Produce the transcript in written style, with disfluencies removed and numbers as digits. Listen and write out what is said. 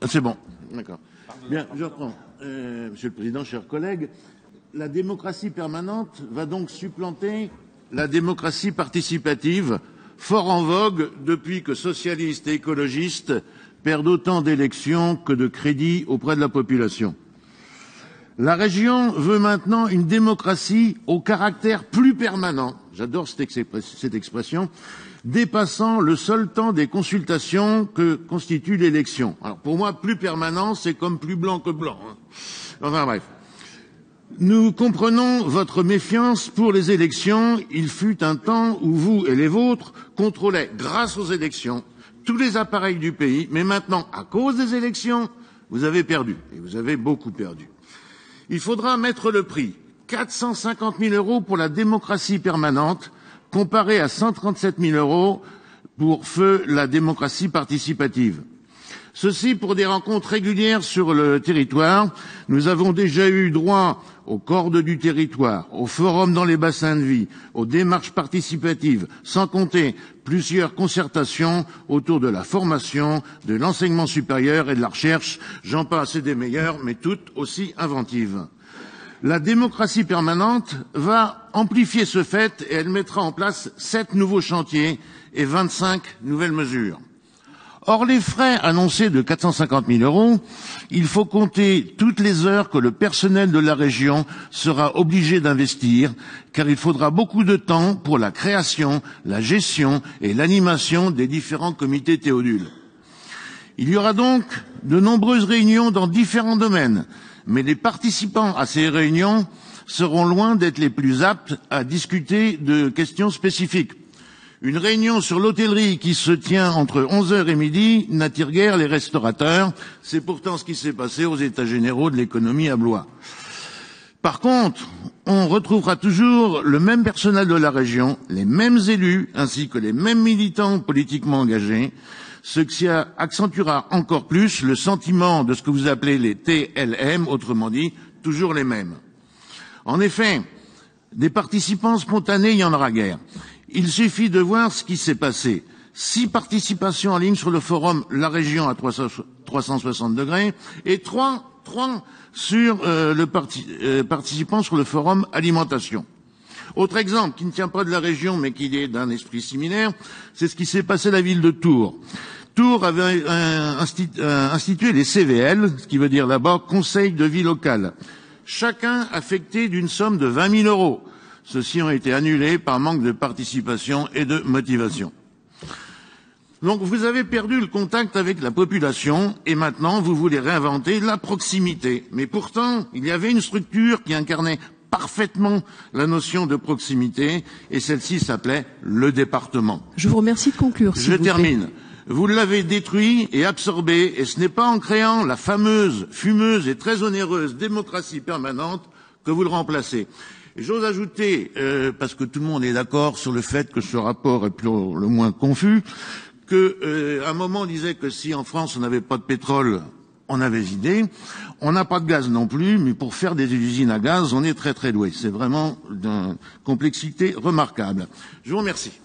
C'est bon, d'accord. Bien, je reprends. Monsieur le Président, chers collègues, la démocratie permanente va donc supplanter la démocratie participative, fort en vogue depuis que socialistes et écologistes perdent autant d'élections que de crédits auprès de la population. La région veut maintenant une démocratie au caractère plus permanent, j'adore cette expression, dépassant le seul temps des consultations que constitue l'élection. Alors pour moi, plus permanent, c'est comme plus blanc que blanc. Enfin bref. Nous comprenons votre méfiance pour les élections. Il fut un temps où vous et les vôtres contrôlaient, grâce aux élections, tous les appareils du pays. Mais maintenant, à cause des élections, vous avez perdu. Et vous avez beaucoup perdu. Il faudra mettre le prix. 450 000 € pour la démocratie permanente, comparé à 137 000 € pour feu la démocratie participative. Ceci pour des rencontres régulières sur le territoire. Nous avons déjà eu droit aux cordes du territoire, aux forums dans les bassins de vie, aux démarches participatives, sans compter plusieurs concertations autour de la formation, de l'enseignement supérieur et de la recherche. J'en passe et des meilleures, mais toutes aussi inventives. La démocratie permanente va amplifier ce fait et elle mettra en place 7 nouveaux chantiers et 25 nouvelles mesures. Or, les frais annoncés de 450 000 €, il faut compter toutes les heures que le personnel de la région sera obligé d'investir, car il faudra beaucoup de temps pour la création, la gestion et l'animation des différents comités Théodule. Il y aura donc de nombreuses réunions dans différents domaines, mais les participants à ces réunions seront loin d'être les plus aptes à discuter de questions spécifiques. Une réunion sur l'hôtellerie qui se tient entre 11h et midi n'attire guère les restaurateurs. C'est pourtant ce qui s'est passé aux États généraux de l'économie à Blois. Par contre, on retrouvera toujours le même personnel de la région, les mêmes élus, ainsi que les mêmes militants politiquement engagés, ce qui accentuera encore plus le sentiment de ce que vous appelez les TLM, autrement dit, toujours les mêmes. En effet, des participants spontanés, il y en aura guère. Il suffit de voir ce qui s'est passé. 6 participations en ligne sur le forum La Région à 360 degrés et 3 sur participants sur le forum Alimentation. Autre exemple qui ne tient pas de la région mais qui est d'un esprit similaire, c'est ce qui s'est passé à la ville de Tours. Tours avait institué les CVL, ce qui veut dire là-bas Conseil de vie locale. Chacun affecté d'une somme de 20 000 €. Ceux-ci ont été annulés par manque de participation et de motivation. Donc vous avez perdu le contact avec la population et maintenant vous voulez réinventer la proximité. Mais pourtant, il y avait une structure qui incarnait parfaitement la notion de proximité et celle-ci s'appelait le département. Je vous remercie de conclure. Je termine. Vous l'avez détruit et absorbé et ce n'est pas en créant la fameuse, fumeuse et très onéreuse démocratie permanente que vous le remplacez. J'ose ajouter, parce que tout le monde est d'accord sur le fait que ce rapport est pour le moins confus, qu'à un moment on disait que si en France on n'avait pas de pétrole, on avait des idées. On n'a pas de gaz non plus, mais pour faire des usines à gaz, on est très très doué. C'est vraiment d'une complexité remarquable. Je vous remercie.